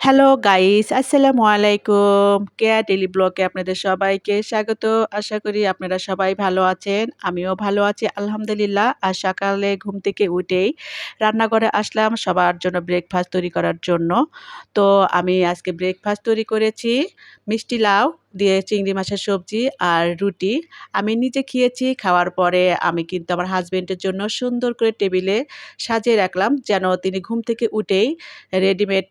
Hello guys, আসসালামু আলাইকুম। কেয়া daily ব্লগে আপনাদের সবাইকে স্বাগত। আশা করি আপনারা সবাই ভালো আছেন। আমিও ভালো আছি আলহামদুলিল্লাহ। আর সকালে ঘুম থেকে উঠেই রান্নাঘরে আসলাম সবার জন্য ব্রেকফাস্ট তৈরি করার জন্য। তো আমি আজকে ব্রেকফাস্ট তৈরি করেছি মিষ্টি লাউ দিয়ে চিংড়ি মাছের সবজি আর রুটি। আমি নিজে খেয়েছি, খাওয়ার পরে আমি কিন্তু আমার হাসব্যান্ডের জন্য সুন্দর করে টেবিলে সাজিয়ে রাখলাম যেন তিনি ঘুম থেকে উঠেই রেডিমেড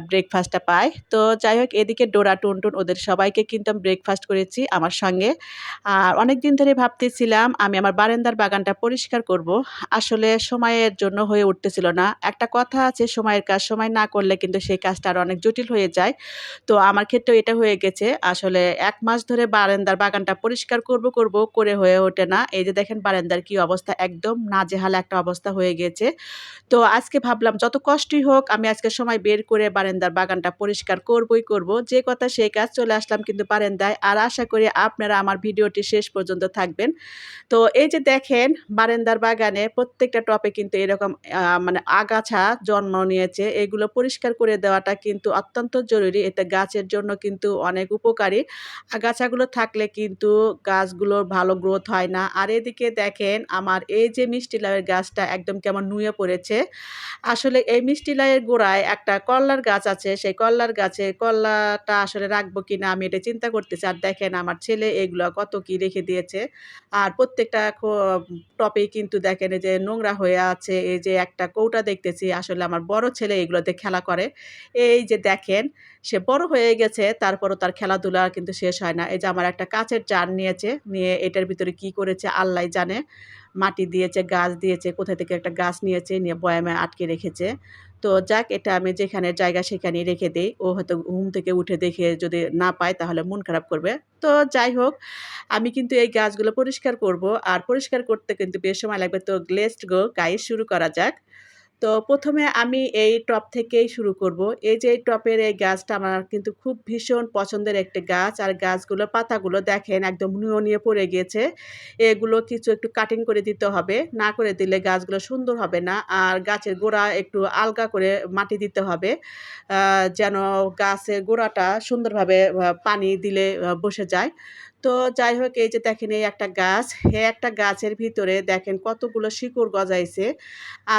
ব্রেকফাস্টটা পায়। তো যাই হোক, এদিকে ডোরা, টুনটুন ওদের সবাইকে কিন্তু আমি ব্রেকফাস্ট করেছি আমার সঙ্গে। আর অনেকদিন ধরে ভাবতেছিলাম আমি আমার বারান্দার বাগানটা পরিষ্কার করব। আসলে সময়ের জন্য হয়ে উঠতেছিল না। একটা কথা আছে, সময়ের কাজ সময় না করলে কিন্তু সেই কাজটা আরো অনেক জটিল হয়ে যায়। তো আমার ক্ষেত্রেও এটা হয়ে গেছে। আসলে ১ মাস ধরে বারান্দার বাগানটা পরিষ্কার করব করে হয়ে ওঠে না। এই যে দেখেন বারান্দার কি অবস্থা, একদম নাজেহাল একটা অবস্থা হয়ে গেছে। তো আজকে ভাবলাম যত কষ্টই হোক আমি আজকে সময় বের করে বারান্দার বাগানটা পরিষ্কার করবই করব। যে কথা সেই কাজ, চলে আসলাম কিন্তু বারান্দায়। আর আশা করি আপনারা আমার ভিডিওটি শেষ পর্যন্ত থাকবেন। তো এই যে দেখেন বারান্দার বাগানে প্রত্যেকটা টবে কিন্তু এরকম মানে আগাছা জন্ম নিয়েছে। এগুলো পরিষ্কার করে দেওয়াটা কিন্তু অত্যন্ত জরুরি। এতে গাছের জন্য কিন্তু অনেক উপকারী। আগাছাগুলো থাকলে কিন্তু গাছগুলোর ভালো গ্রোথ হয় না। আর এদিকে দেখেন আমার এই যে মিষ্টি লাউয়ের গাছটা একদম কেমন নুয়ে পড়েছে। আসলে এই মিষ্টি লাউয়ের গোড়ায় একটা করলার গাছ আছে। সেই করলার গাছে করলাটা আসলে রাখবো কিনা আমি এটা চিন্তা করতেছি। আর দেখেন আমার ছেলে এগুলা কত কি রেখে দিয়েছে। আর প্রত্যেকটা টবেই কিন্তু দেখেন এই যে নোংরা হয়ে আছে। এই যে একটা কৌটা দেখতেছি, আসলে আমার বড় ছেলে এগুলোতে খেলা করে। এই যে দেখেন সে বড় হয়ে গেছে, তারপরও তার খেলাধুলা কিন্তু শেষ হয় না। এই যে আমার একটা কাঁচের জার নিয়েছে, নিয়ে এটার ভিতরে কি করেছে আল্লাহই জানে। মাটি দিয়েছে, গাছ দিয়েছে, কোথা থেকে একটা গাছ নিয়েছে, নিয়ে বয়ামে আটকে রেখেছে। তো যাক, এটা আমি যেখানে জায়গা সেখানেই রেখে দেই। ও হয়তো ঘুম থেকে উঠে দেখে যদি না পায় তাহলে মন খারাপ করবে। তো যাই হোক, আমি কিন্তু এই গাছগুলো পরিষ্কার করব। আর পরিষ্কার করতে কিন্তু বেশ সময় লাগবে। তো লেটস গো গাইস, শুরু করা যাক। তো ১ম এ আমি এই টব থেকেই শুরু করব। এই যে এই টবের এই গাছটা আমার কিন্তু খুব ভীষণ পছন্দের একটি গাছ। আর গাছগুলোর পাতাগুলো দেখেন একদম নুয়ে পড়ে গিয়েছে। এগুলো কিছু একটু কাটিং করে দিতে হবে। না করে দিলে গাছগুলো সুন্দর হবে না। আর গাছের গোড়া একটু আলগা করে মাটি দিতে হবে। আ যেন গাছের গোড়াটা সুন্দরভাবে পানি দিলে বসে যায়। তো যাই হোক, এই যে দেখেন এই একটা গাছ, এই একটা গাছের ভিতরে দেখেন কতগুলো শিকড় গজাইছে।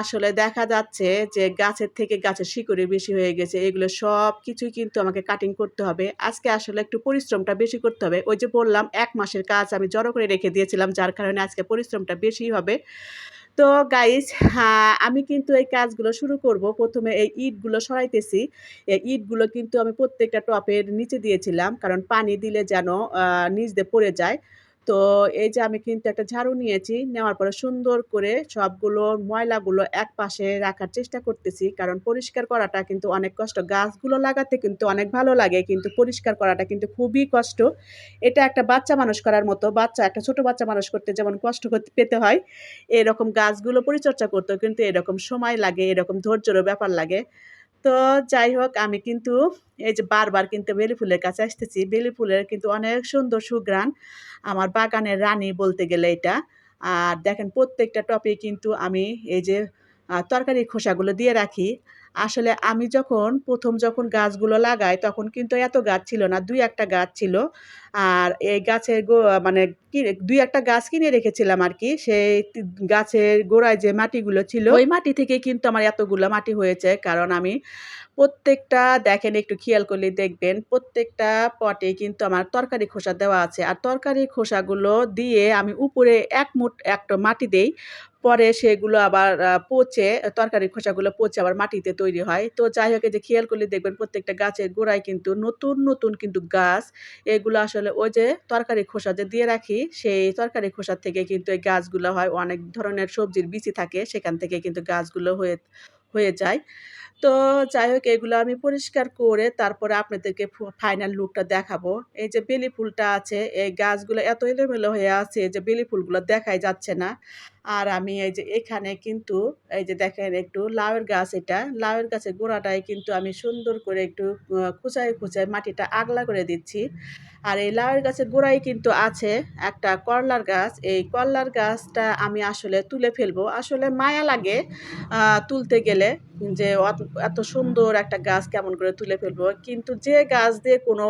আসলে দেখা যাচ্ছে যে গাছের থেকে গাছের শিকড়ই বেশি হয়ে গেছে। এগুলো সবকিছুই কিন্তু আমাকে কাটিং করতে হবে। আজকে আসলে একটু পরিশ্রমটা বেশি করতে হবে। ওই যে বললাম ১ মাসের কাজ আমি জড়ো করে রেখে দিয়েছিলাম, যার কারণে আজকে পরিশ্রমটা বেশিই হবে। তো গাইস, আমি কিন্তু এই কাজগুলো শুরু করব। ১ম এ এই ইটগুলো সরাইতেছি। এই ইটগুলো কিন্তু আমি প্রত্যেকটা টবের নিচে দিয়েছিলাম। কারণ পানি দিলে যেন নিচ দিয়ে পড়ে যায়। তো এই যে আমি কিন্তু একটা ঝাড়ু নিয়েছি। নেওয়ার পরে সুন্দর করে সবগুলো ময়লাগুলো একপাশে রাখার চেষ্টা করতেছি। কারণ পরিষ্কার করাটা কিন্তু অনেক কষ্ট। গাছগুলো লাগাতে কিন্তু অনেক ভালো লাগে। কিন্তু পরিষ্কার করাটা কিন্তু খুবই কষ্ট। এটা একটা বাচ্চা মানুষ করার মতো। একটা ছোট বাচ্চা মানুষ করতে যেমন কষ্ট পেতে হয়, এরকম গাছগুলো পরিচর্যা করতেও কিন্তু এরকম সময় লাগে, এরকম ধৈর্যেরও ব্যাপার লাগে। তো যাই হোক, আমি কিন্তু এই যে বারবার কিন্তু বেলি ফুলের কাছে আসতেছি। বেলি ফুলের কিন্তু অনেক সুন্দর সুঘ্রাণ। আমার বাগানের রানী বলতে গেলে এটা। আর দেখেন প্রত্যেকটা টবে কিন্তু আমি এই যে তরকারির খোসাগুলো দিয়ে রাখি। আসলে আমি যখন গাছগুলো লাগাই তখন কিন্তু এত গাছ ছিল না। ২-১ টা গাছ ছিল। আর এই গাছের মানে ২-১ টা গাছ কিনে রেখেছিলাম আরকি। সেই গাছের গোড়ায় যে মাটিগুলো ছিল, ওই মাটি থেকেই কিন্তু আমার এতগুলা মাটি হয়েছে। কারণ আমি প্রত্যেকটা দেখেন, একটু খেয়াল করলেই দেখবেন, প্রত্যেকটা পটে কিন্তু আমার তরকারি খোসা দেওয়া আছে। আর তরকারি খোসাগুলো দিয়ে আমি উপরে ১ মুঠ একটা মাটি দেই। পরে সেগুলো আবার পচে, তরকারির খোসাগুলো পচে আবার মাটিতে তৈরি হয়। তো যাই হোক, এই যে খেয়াল করলে দেখবেন প্রত্যেকটা গাছের গোড়ায় কিন্তু নতুন কিন্তু গাছ। এগুলো আসলে ওই যে তরকারি খোসা যে দিয়ে রাখি, সেই তরকারি খোসা থেকে কিন্তু এই গাছগুলো হয়। অনেক ধরনের সবজির বিচি থাকে, সেখান থেকে কিন্তু গাছগুলো হয়ে হয়ে যায়। তো যাই হোক, এগুলো আমি পরিষ্কার করে তারপরে আপনাদেরকে ফাইনাল লুকটা দেখাবো। এই যে বেলি ফুলটা আছে, এই গাছগুলো এত এলোমেলো হয়ে আছে যে বেলি ফুলগুলো দেখাই যাচ্ছে না। আর আমি এই যে এখানে কিন্তু এই যে দেখেন একটু লাউয়ের গাছ এটা। লাউয়ের গাছের গোড়াটায় কিন্তু আমি সুন্দর করে একটু খুঁচায় মাটিটা আগলা করে দিচ্ছি। আর এই লাউয়ের গাছের গোড়ায় কিন্তু আছে একটা করলার গাছ। এই করলার গাছটা আমি আসলে তুলে ফেলবো। আসলে মায়া লাগে তুলতে গেলে। যে এত সুন্দর একটা গাছ কেমন করে তুলে ফেলবো, কিন্তু যে গাছ দিয়ে কোনো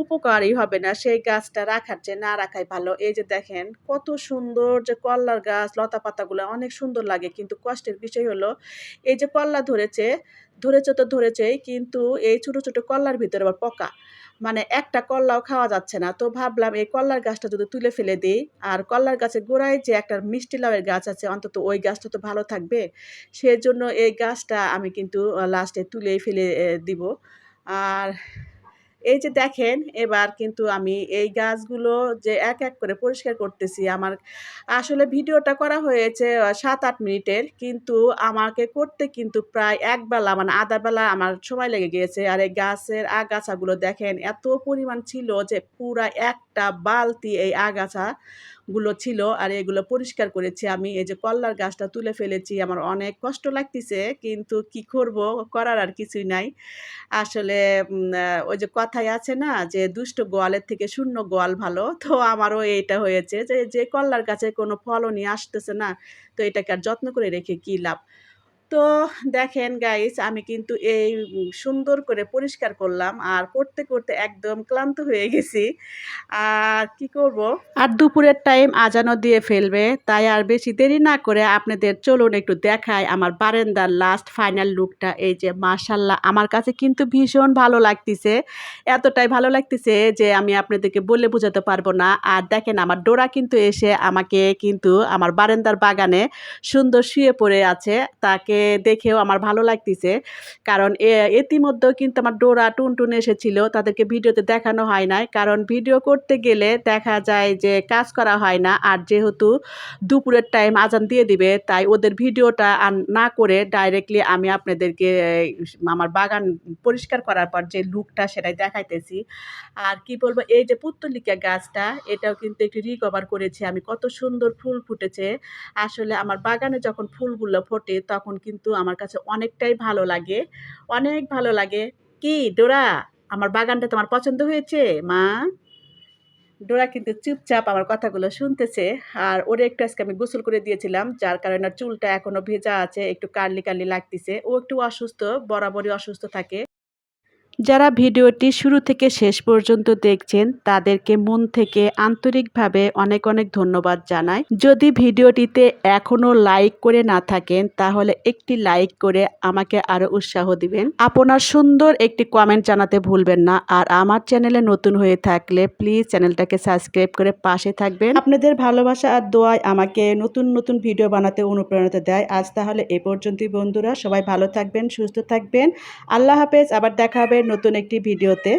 উপকারই হবে না সেই গাছটা রাখার চেয়ে না রাখাই ভালো। এই যে দেখেন কত সুন্দর যে কল্লার গাছ, লতা পাতাগুলো অনেক সুন্দর লাগে, কিন্তু কষ্টের বিষয় হলো এই যে কল্লা ধরেছে তো ধরেছেই, কিন্তু এই ছোট ছোট কল্লার ভিতরে আবার পোকা। মানে একটা কল্লাও খাওয়া যাচ্ছে না। তো ভাবলাম এই কল্লার গাছটা যদি তুলে ফেলে দেই, আর কল্লার গাছের গোড়ায় যে একটা মিষ্টি লাউয়ের গাছ আছে, অন্তত ওই গাছটা তো ভালো থাকবে। সেজন্য এই গাছটা আমি কিন্তু লাস্টে তুলেই ফেলে দিব। আর এই যে দেখেন, এবার কিন্তু আমি এই গাছগুলো যে এক এক করে পরিষ্কার করতেছি। আমার আসলে ভিডিওটা করা হয়েছে ৭-৮ মিনিটের। কিন্তু আমাকে করতে কিন্তু প্রায় ১ বেলা, মানে আধা বেলা আমার সময় লেগে গিয়েছে। আর এই গাছের আগাছাগুলো দেখেন এত পরিমাণ ছিল যে পুরা একটা বালতি এই আগাছাগুলো ছিল। আর এগুলো পরিষ্কার করেছি আমি। এই যে কল্লার গাছটা তুলে ফেলেছি। আমার অনেক কষ্ট লাগতিছে, কিন্তু কি করব? করার আর কিছুই নাই। আসলে ওই যে কথায় আছে না যে, "দুষ্ট গোয়ালের থেকে শূন্য গোয়াল ভালো।" তো আমারও এইটা হয়েছে যে, যে কল্লার গাছে কোনো ফলনই আসতেছে না, তো এটাকে আর যত্ন করে রেখে কি লাভ? তো দেখেন গাইস, আমি কিন্তু এই সুন্দর করে পরিষ্কার করলাম। আর করতে, করতে একদম ক্লান্ত হয়ে গেছি। আর কি করব? আর দুপুরের টাইম আজানও দিয়ে ফেলবে। তাই আর বেশি দেরি না করে আপনাদের চলুন একটু দেখাই আমার বারান্দার লাস্ট ফাইনাল লুকটা। এই যে মাশাআল্লাহ, আমার কাছে কিন্তু ভীষণ ভালো লাগতিছে। এতটাই ভালো লাগতিছে যে আমি আপনাদেরকে বলে বোঝাতে পারব না। আর দেখেন আমার ডোরা কিন্তু এসে আমাকে কিন্তু আমার বারান্দার বাগানে সুন্দর শুয়ে পড়ে আছে। তাকে দেখেও আমার ভালো লাগতিছে। কারণ ইতিমধ্যেও কিন্তু আমার ডোরা, টুনটুন এসেছিল। তাদেরকে ভিডিওতে দেখানো হয় নাই। কারণ ভিডিও করতে গেলে দেখা যায় যে কাজ করা হয় না। আর যেহেতু দুপুরের টাইম আজান দিয়ে দিবে, তাই ওদের ভিডিওটা না করে ডাইরেক্টলি আমি আপনাদেরকে আমার বাগান পরিষ্কার করার পর যে লুকটা সেটাই দেখাইতেছি। আর কি বলবো, এই যে পুত্তলিকা গাছটা, এটাও কিন্তু একটু রিকভার করেছি আমি। কত সুন্দর ফুল ফুটেছে। আসলে আমার বাগানে যখন ফুলগুলো ফোটে তখন কিন্তু আমার কাছে অনেকটাই ভালো লাগে। অনেক ভালো লাগে। কি ডোরা, আমার বাগানটা তোমার পছন্দ হয়েছে মা? ডোরা কিন্তু চুপচাপ আমার কথাগুলো শুনতেছে। আর ওরে একটু আজকে আমি গোসল করে দিয়েছিলাম। যার কারণে ওর চুলটা এখনো ভেজা আছে। একটু কার্লি, কার্লি লাগতিছে। ও একটু অসুস্থ, বরাবরই অসুস্থ থাকে। যারা ভিডিওটি শুরু থেকে শেষ পর্যন্ত দেখছেন তাদেরকে মন থেকে আন্তরিকভাবে অনেক অনেক ধন্যবাদ জানাই। যদি ভিডিওটিতে এখনো লাইক করে না থাকেন তাহলে একটি লাইক করে আমাকে আরো উৎসাহ দিবেন। আপনার সুন্দর একটি কমেন্ট জানাতে ভুলবেন না। আর আমার চ্যানেলে নতুন হয়ে থাকলে প্লিজ চ্যানেলটাকে সাবস্ক্রাইব করে পাশে থাকবেন। আপনাদের ভালোবাসা আর দোয়ায় আমাকে নতুন নতুন ভিডিও বানাতে অনুপ্রেরণা দেয়। আজ তাহলে এ পর্যন্তই বন্ধুরা, সবাই ভালো থাকবেন, সুস্থ থাকবেন। আল্লাহ হাফেজ। আবার দেখা হবে নতুন একটি ভিডিওতে।